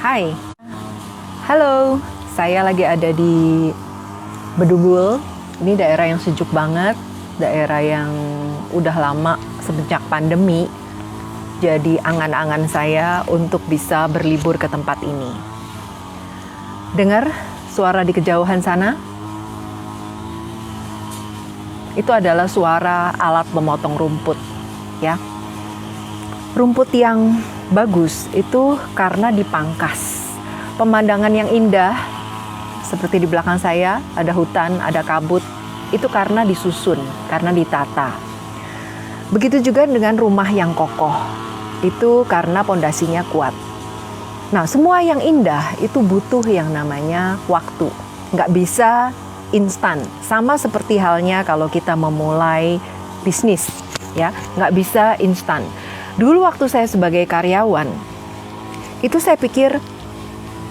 Hai, halo, saya lagi ada di Bedugul. Ini daerah yang sejuk banget, daerah yang udah lama semenjak pandemi. Jadi angan-angan saya untuk bisa berlibur ke tempat ini. Dengar suara di kejauhan sana? Itu adalah suara alat memotong rumput, ya. Rumput yang bagus itu karena dipangkas. Pemandangan yang indah seperti di belakang saya, ada hutan, ada kabut, itu karena disusun, karena ditata. Begitu juga dengan rumah yang kokoh, itu karena pondasinya kuat. Nah, semua yang indah itu butuh yang namanya waktu. Nggak bisa instan. Sama seperti halnya kalau kita memulai bisnis, ya, nggak bisa instan. Dulu waktu saya sebagai karyawan, itu saya pikir,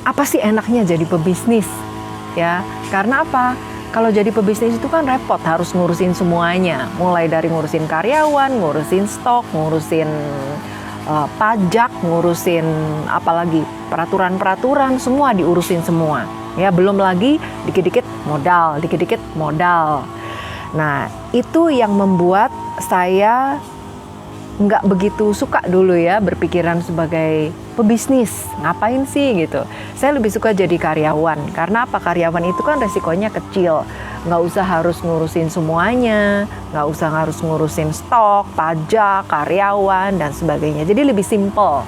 apa sih enaknya jadi pebisnis? Ya, karena apa? Kalau jadi pebisnis itu kan repot, harus ngurusin semuanya. Mulai dari ngurusin karyawan, ngurusin stok, ngurusin pajak, ngurusin apalagi peraturan-peraturan, semua diurusin semua. Ya, belum lagi dikit-dikit modal, dikit-dikit modal. Nah, itu yang membuat saya nggak begitu suka dulu ya berpikiran sebagai pebisnis. Ngapain sih gitu. Saya lebih suka jadi karyawan. Karena apa? Karyawan itu kan resikonya kecil. Nggak usah harus ngurusin semuanya. Nggak usah harus ngurusin stok, pajak, karyawan, dan sebagainya. Jadi lebih simple.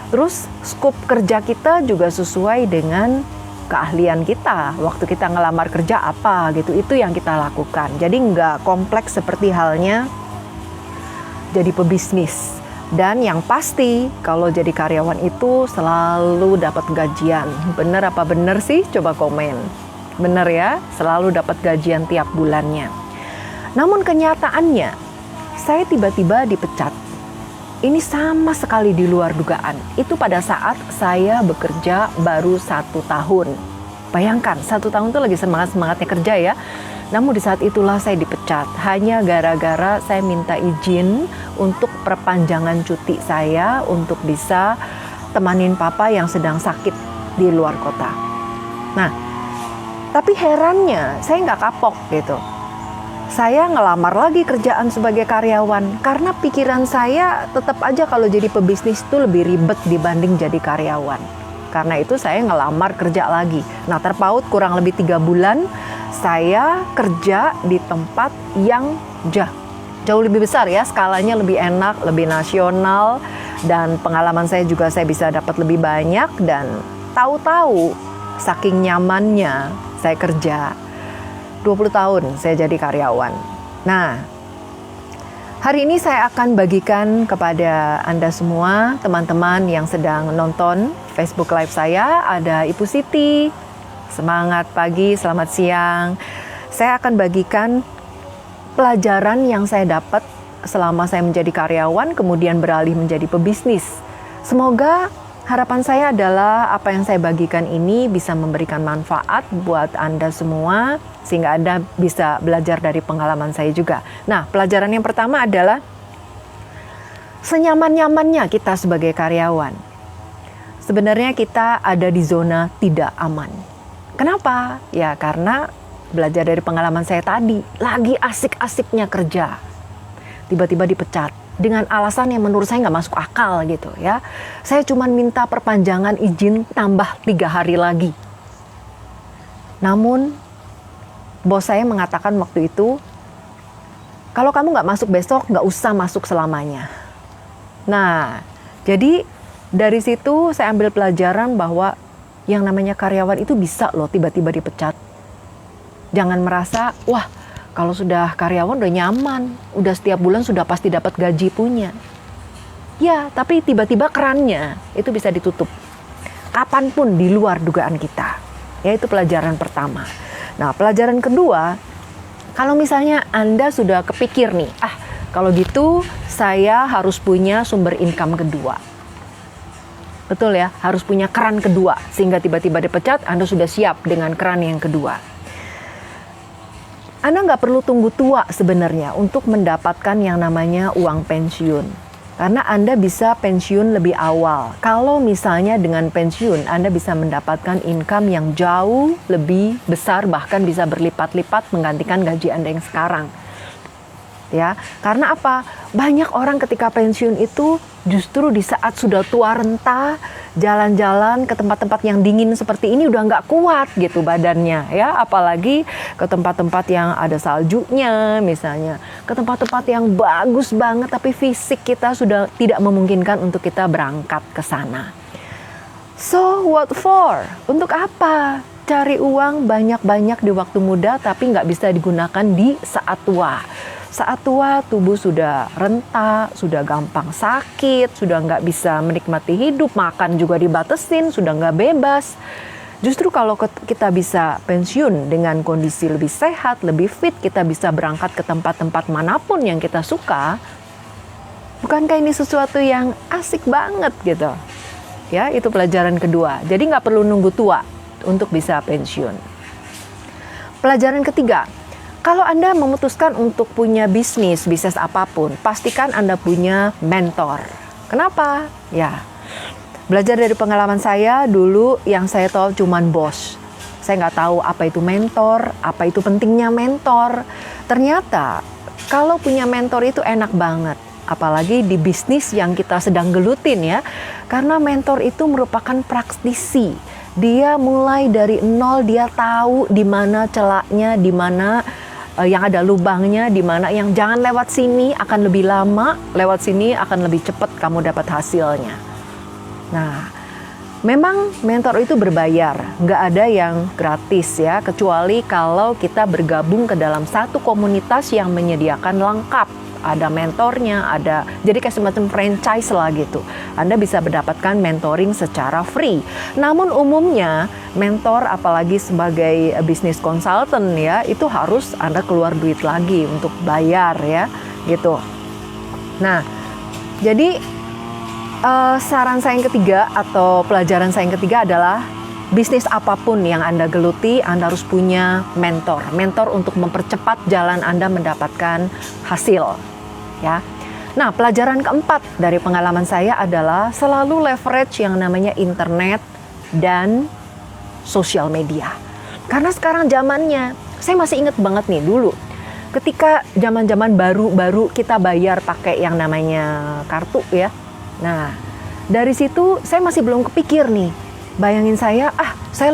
Terus skop kerja kita juga sesuai dengan keahlian kita. Waktu kita ngelamar kerja apa gitu. Itu yang kita lakukan. Jadi nggak kompleks seperti halnya jadi pebisnis. Dan yang pasti kalau jadi karyawan itu selalu dapat gajian. Bener apa bener sih? Coba komen. Bener ya, selalu dapat gajian tiap bulannya. Namun kenyataannya, saya tiba-tiba dipecat. Ini sama sekali di luar dugaan. Itu pada saat saya bekerja baru 1 tahun. Bayangkan, 1 tahun itu lagi semangat-semangatnya kerja ya. Namun di saat itulah saya dipecat, hanya gara-gara saya minta izin untuk perpanjangan cuti saya untuk bisa temanin papa yang sedang sakit di luar kota. Nah, tapi herannya saya nggak kapok gitu. Saya ngelamar lagi kerjaan sebagai karyawan, karena pikiran saya tetap aja kalau jadi pebisnis itu lebih ribet dibanding jadi karyawan. Karena itu saya ngelamar kerja lagi. Nah, terpaut kurang lebih 3 bulan, saya kerja di tempat yang jauh lebih besar ya, skalanya lebih enak, lebih nasional, dan pengalaman saya juga saya bisa dapat lebih banyak. Dan tahu-tahu saking nyamannya saya kerja, 20 tahun saya jadi karyawan. Nah, hari ini saya akan bagikan kepada Anda semua, teman-teman yang sedang nonton Facebook Live saya. Ada Ibu Siti, semangat pagi, selamat siang. Saya akan bagikan pelajaran yang saya dapat selama saya menjadi karyawan, kemudian beralih menjadi pebisnis. Semoga harapan saya adalah apa yang saya bagikan ini bisa memberikan manfaat buat Anda semua, sehingga Anda bisa belajar dari pengalaman saya juga. Nah, pelajaran yang pertama adalah senyaman-nyamannya kita sebagai karyawan. Sebenarnya kita ada di zona tidak aman. Kenapa? Ya karena belajar dari pengalaman saya tadi, lagi asik-asiknya kerja, tiba-tiba dipecat dengan alasan yang menurut saya nggak masuk akal gitu ya. Saya cuma minta perpanjangan izin tambah 3 hari lagi. Namun bos saya mengatakan waktu itu, kalau kamu nggak masuk besok, nggak usah masuk selamanya. Nah, jadi dari situ saya ambil pelajaran bahwa yang namanya karyawan itu bisa loh tiba-tiba dipecat. Jangan merasa, wah kalau sudah karyawan udah nyaman, udah setiap bulan sudah pasti dapat gaji punya. Ya, tapi tiba-tiba kerannya itu bisa ditutup. Kapanpun di luar dugaan kita. Ya, itu pelajaran pertama. Nah, pelajaran kedua, kalau misalnya Anda sudah kepikir nih, kalau gitu saya harus punya sumber income kedua. Betul ya, harus punya keran kedua. Sehingga tiba-tiba dipecat, Anda sudah siap dengan keran yang kedua. Anda nggak perlu tunggu tua sebenarnya untuk mendapatkan yang namanya uang pensiun. Karena Anda bisa pensiun lebih awal. Kalau misalnya dengan pensiun, Anda bisa mendapatkan income yang jauh lebih besar, bahkan bisa berlipat-lipat menggantikan gaji Anda yang sekarang. Ya, karena apa? Banyak orang ketika pensiun itu justru di saat sudah tua renta, jalan-jalan ke tempat-tempat yang dingin seperti ini udah nggak kuat gitu badannya, ya. Apalagi ke tempat-tempat yang ada saljunya misalnya, ke tempat-tempat yang bagus banget tapi fisik kita sudah tidak memungkinkan untuk kita berangkat ke sana. So what for? Untuk apa? Cari uang banyak-banyak di waktu muda tapi nggak bisa digunakan di saat tua. Saat tua tubuh sudah renta, sudah gampang sakit, sudah nggak bisa menikmati hidup, makan juga dibatesin, sudah nggak bebas. Justru kalau kita bisa pensiun dengan kondisi lebih sehat, lebih fit, kita bisa berangkat ke tempat-tempat manapun yang kita suka. Bukankah ini sesuatu yang asik banget gitu? Ya, itu pelajaran kedua. Jadi nggak perlu nunggu tua untuk bisa pensiun. Pelajaran ketiga, kalau Anda memutuskan untuk punya bisnis apapun, pastikan Anda punya mentor. Kenapa? Ya, belajar dari pengalaman saya dulu yang saya tahu cuman bos. Saya nggak tahu apa itu mentor, apa itu pentingnya mentor. Ternyata kalau punya mentor itu enak banget. Apalagi di bisnis yang kita sedang gelutin ya. Karena mentor itu merupakan praktisi. Dia mulai dari nol, dia tahu di mana celahnya, di mana yang ada lubangnya, di mana yang jangan lewat sini akan lebih lama, lewat sini akan lebih cepat kamu dapat hasilnya. Nah, memang mentor itu berbayar, nggak ada yang gratis ya, kecuali kalau kita bergabung ke dalam satu komunitas yang menyediakan lengkap. Ada mentornya, ada jadi kayak semacam franchise lah gitu. Anda bisa mendapatkan mentoring secara free. Namun umumnya mentor apalagi sebagai business consultant ya, itu harus Anda keluar duit lagi untuk bayar ya, gitu. Nah, jadi saran saya yang ketiga atau pelajaran saya yang ketiga adalah bisnis apapun yang Anda geluti, Anda harus punya mentor. Mentor untuk mempercepat jalan Anda mendapatkan hasil. Ya. Nah, pelajaran keempat dari pengalaman saya adalah selalu leverage yang namanya internet dan sosial media. Karena sekarang zamannya, saya masih ingat banget nih dulu. Ketika zaman-zaman baru kita bayar pakai yang namanya kartu ya. Nah, dari situ saya masih belum kepikir nih. Bayangin saya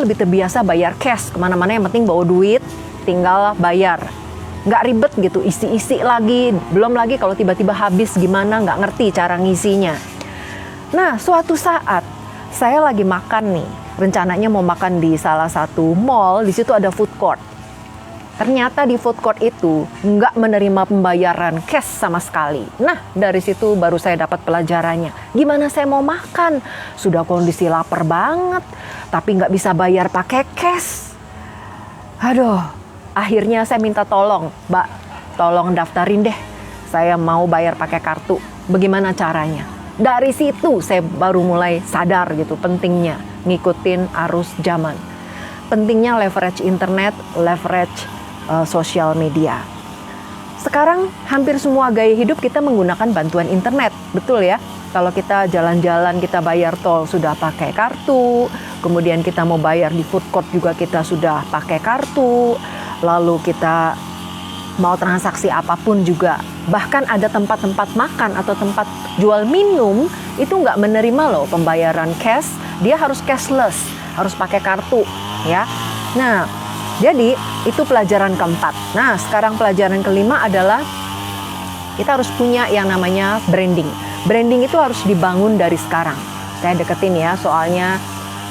lebih terbiasa bayar cash kemana-mana, yang penting bawa duit, tinggal bayar. Nggak ribet gitu, isi-isi lagi. Belum lagi kalau tiba-tiba habis gimana, nggak ngerti cara ngisinya. Nah, suatu saat saya lagi makan nih. Rencananya mau makan di salah satu mall, di situ ada food court. Ternyata di food court itu nggak menerima pembayaran cash sama sekali. Nah, dari situ baru saya dapat pelajarannya. Gimana saya mau makan? Sudah kondisi lapar banget, tapi nggak bisa bayar pakai cash. Aduh. Akhirnya saya minta tolong, Mbak, tolong daftarin deh. Saya mau bayar pakai kartu. Bagaimana caranya? Dari situ saya baru mulai sadar gitu pentingnya ngikutin arus zaman. Pentingnya leverage internet, leverage sosial media. Sekarang hampir semua gaya hidup kita menggunakan bantuan internet, betul ya? Kalau kita jalan-jalan, kita bayar tol sudah pakai kartu. Kemudian kita mau bayar di food court juga kita sudah pakai kartu. Lalu kita mau transaksi apapun juga. Bahkan ada tempat-tempat makan atau tempat jual minum itu nggak menerima loh pembayaran cash. Dia harus cashless, harus pakai kartu ya. Nah, jadi itu pelajaran keempat. Nah, sekarang pelajaran kelima adalah kita harus punya yang namanya branding. Branding itu harus dibangun dari sekarang. Saya deketin ya, soalnya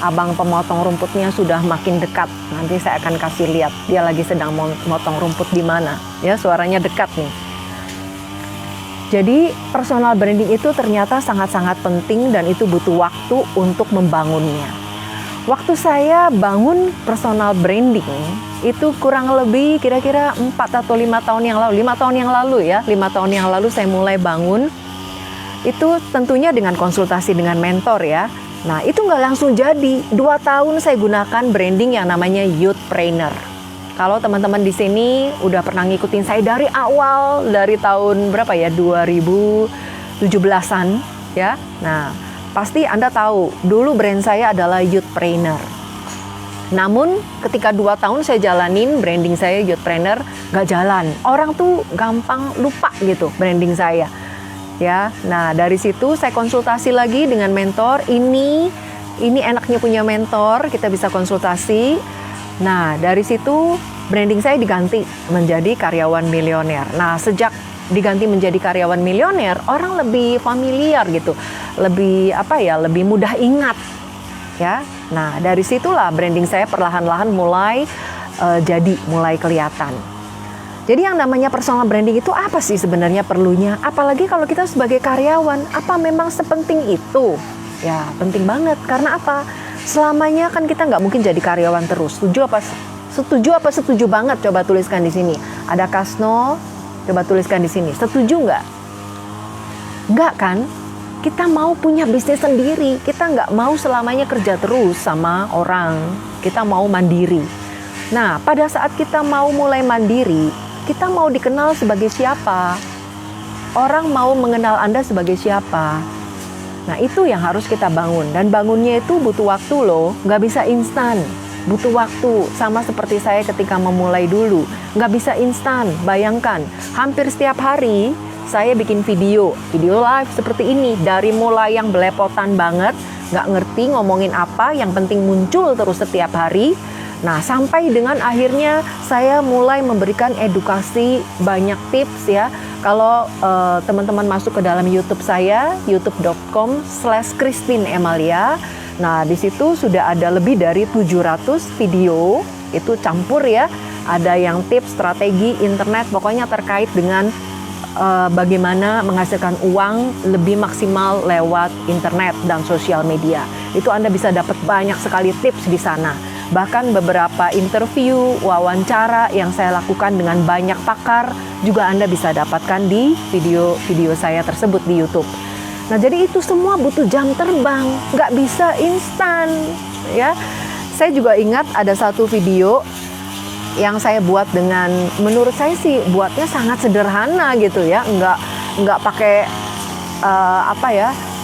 abang pemotong rumputnya sudah makin dekat. Nanti saya akan kasih lihat dia lagi sedang motong rumput di mana. Ya, suaranya dekat nih. Jadi personal branding itu ternyata sangat-sangat penting dan itu butuh waktu untuk membangunnya. Waktu saya bangun personal branding itu kurang lebih kira-kira 4 atau 5 tahun yang lalu. 5 tahun yang lalu ya, 5 tahun yang lalu saya mulai bangun. Itu tentunya dengan konsultasi dengan mentor ya. Nah, itu nggak langsung jadi. 2 tahun saya gunakan branding yang namanya Youthpreneur. Kalau teman-teman di sini udah pernah ngikutin saya dari awal, dari tahun berapa ya, 2015 17-an ya. Nah, pasti Anda tahu, dulu brand saya adalah Youthpreneur. Namun ketika 2 tahun saya jalanin branding saya Youthpreneur, nggak jalan. Orang tuh gampang lupa gitu branding saya. Ya, nah dari situ saya konsultasi lagi dengan mentor. Ini enaknya punya mentor, kita bisa konsultasi. Nah, dari situ branding saya diganti menjadi karyawan milioner. Nah, sejak diganti menjadi karyawan milioner, orang lebih familiar gitu, lebih lebih mudah ingat. Ya, nah dari situlah branding saya perlahan-lahan mulai mulai kelihatan. Jadi yang namanya personal branding itu apa sih sebenarnya perlunya? Apalagi kalau kita sebagai karyawan, apa memang sepenting itu? Ya penting banget, karena apa? Selamanya kan kita nggak mungkin jadi karyawan terus. Setuju apa setuju banget? Coba tuliskan di sini. Ada Kasno, coba tuliskan di sini. Setuju nggak? Nggak kan? Kita mau punya bisnis sendiri, kita nggak mau selamanya kerja terus sama orang, kita mau mandiri. Nah, pada saat kita mau mulai mandiri, kita mau dikenal sebagai siapa? Orang mau mengenal Anda sebagai siapa? Nah, itu yang harus kita bangun, dan bangunnya itu butuh waktu loh, nggak bisa instan. Butuh waktu, sama seperti saya ketika memulai dulu, nggak bisa instan. Bayangkan, hampir setiap hari saya bikin video live seperti ini, dari mulai yang belepotan banget, nggak ngerti ngomongin apa, yang penting muncul terus setiap hari. Nah, sampai dengan akhirnya saya mulai memberikan edukasi, banyak tips ya. Kalau teman-teman masuk ke dalam YouTube saya, youtube.com/Christine Emalia. Nah, di situ sudah ada lebih dari 700 video, itu campur ya. Ada yang tips, strategi, internet, pokoknya terkait dengan bagaimana menghasilkan uang lebih maksimal lewat internet dan sosial media. Itu Anda bisa dapat banyak sekali tips di sana. Bahkan beberapa interview, wawancara yang saya lakukan dengan banyak pakar juga Anda bisa dapatkan di video-video saya tersebut di YouTube. Nah, jadi itu semua butuh jam terbang, nggak bisa instan ya. Saya juga ingat ada satu video yang saya buat dengan, menurut saya sih buatnya sangat sederhana gitu ya, nggak pakai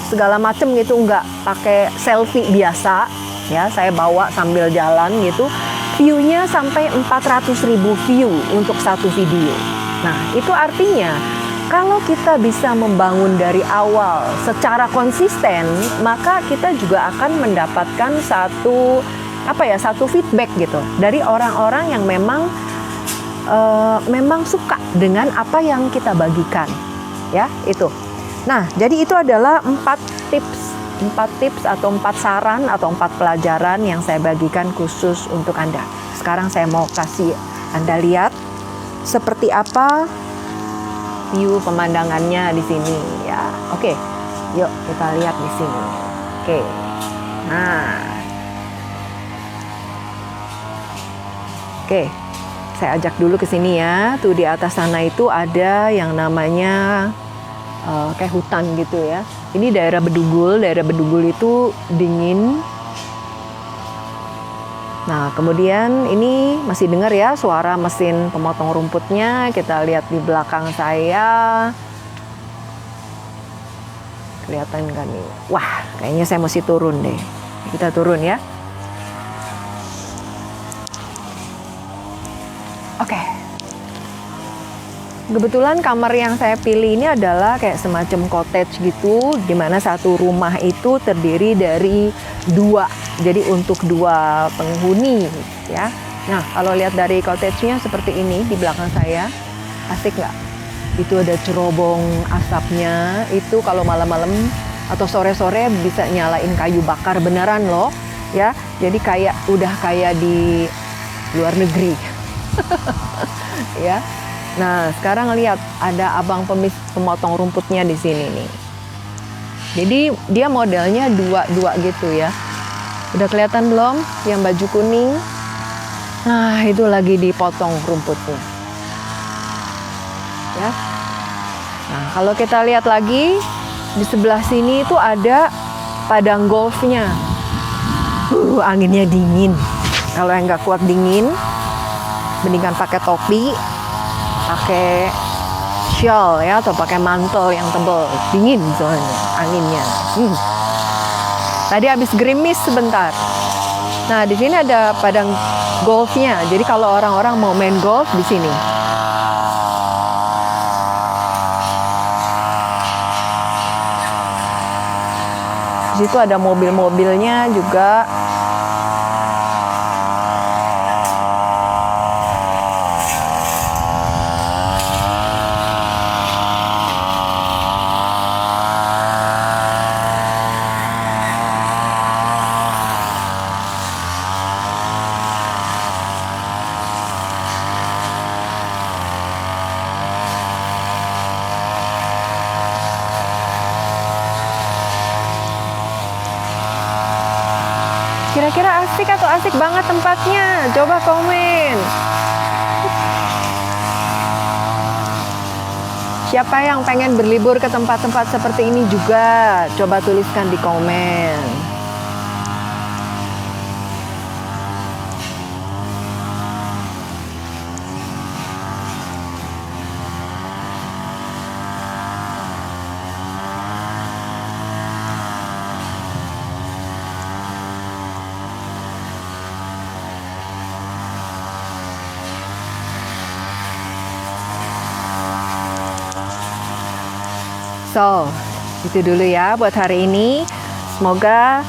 segala macam gitu, nggak pakai selfie biasa ya, saya bawa sambil jalan gitu, view-nya sampai 400.000 view untuk satu video. Nah, itu artinya kalau kita bisa membangun dari awal secara konsisten, maka kita juga akan mendapatkan satu feedback gitu dari orang-orang yang memang suka dengan apa yang kita bagikan ya, itu. Nah, jadi itu adalah 4 tips atau 4 saran atau 4 pelajaran yang saya bagikan khusus untuk Anda. Sekarang saya mau kasih Anda lihat seperti apa view pemandangannya di sini ya. Oke, yuk kita lihat di sini. Oke, nah. Oke, saya ajak dulu ke sini ya. Tuh di atas sana itu ada yang namanya kayak hutan gitu ya. Ini daerah Bedugul. Daerah Bedugul itu dingin. Nah, kemudian ini masih dengar ya suara mesin pemotong rumputnya. Kita lihat di belakang saya. Kelihatan kan nih? Wah, kayaknya saya mesti turun deh. Kita turun ya. Oke. Kebetulan kamar yang saya pilih ini adalah kayak semacam cottage gitu, di mana satu rumah itu terdiri dari 2. Jadi untuk 2 penghuni ya. Nah, kalau lihat dari cottage-nya seperti ini di belakang saya, asik nggak? Itu ada cerobong asapnya, itu kalau malam-malam atau sore-sore bisa nyalain kayu bakar beneran loh ya. Jadi udah kayak di luar negeri. Ya. Nah, sekarang lihat ada abang pemotong rumputnya di sini nih. Jadi dia modelnya 2 gitu ya. Udah kelihatan belum yang baju kuning? Nah, itu lagi dipotong rumputnya. Ya. Nah, kalau kita lihat lagi di sebelah sini itu ada padang golfnya. Anginnya dingin. Kalau yang nggak kuat dingin, mendingan pakai topi, pakai shawl ya, atau pakai mantel yang tebal, dingin soalnya anginnya. Tadi habis gerimis sebentar. Nah, di sini ada padang golfnya. Jadi kalau orang-orang mau main golf di sini. Di situ ada mobil-mobilnya juga. Kira-kira asik atau asik banget tempatnya? Coba komen. Siapa yang pengen berlibur ke tempat-tempat seperti ini juga? Coba tuliskan di komen. So, itu dulu ya buat hari ini. Semoga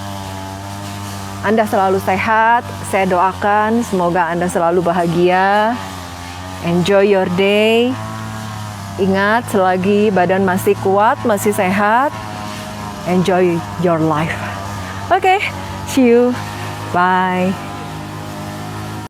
Anda selalu sehat. Saya doakan semoga Anda selalu bahagia. Enjoy your day. Ingat, selagi badan masih kuat, masih sehat, enjoy your life. Oke, see you. Bye.